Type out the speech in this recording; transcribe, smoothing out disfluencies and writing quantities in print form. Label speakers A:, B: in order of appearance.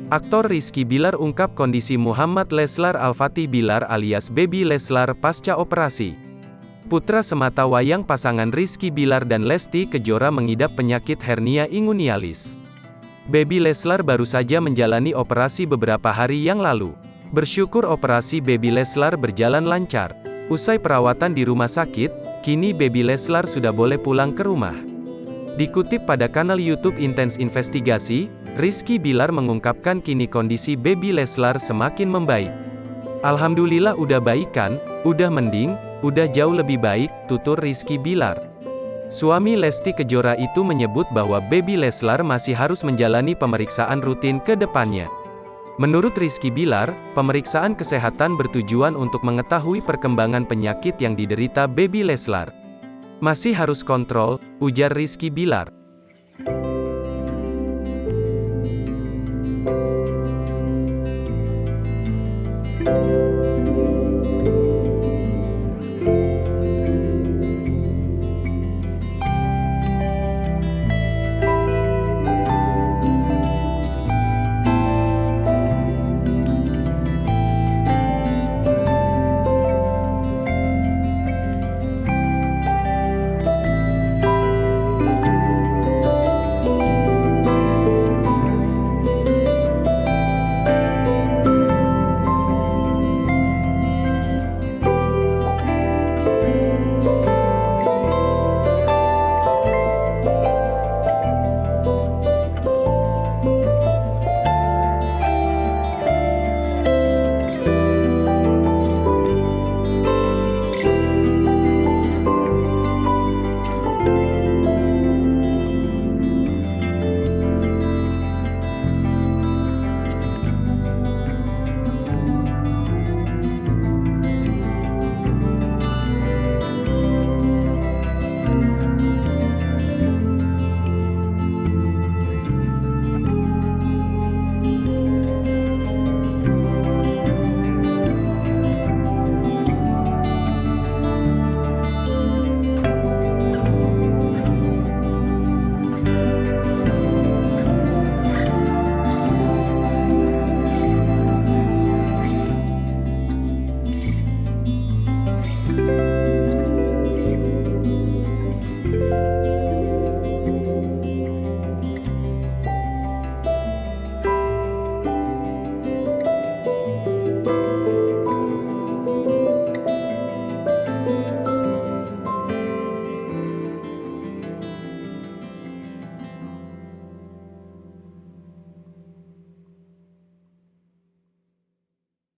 A: Aktor Rizky Bilar ungkap kondisi Muhammad Leslar Al-Fatih Bilar alias Baby Leslar pasca operasi. Putra semata wayang pasangan Rizky Bilar dan Lesti Kejora mengidap penyakit hernia inguinalis. Baby Leslar baru saja menjalani operasi beberapa hari yang lalu. Bersyukur operasi Baby Leslar berjalan lancar. Usai perawatan di rumah sakit, kini Baby Leslar sudah boleh pulang ke rumah. Dikutip pada kanal YouTube Intens Investigasi, Rizky Bilar mengungkapkan kini kondisi Baby Leslar semakin membaik. "Alhamdulillah udah baik kan, udah mending, udah jauh lebih baik," tutur Rizky Bilar. Suami Lesti Kejora itu menyebut bahwa Baby Leslar masih harus menjalani pemeriksaan rutin ke depannya. Menurut Rizky Bilar, pemeriksaan kesehatan bertujuan untuk mengetahui perkembangan penyakit yang diderita Baby Leslar. "Masih harus kontrol," ujar Rizky Bilar.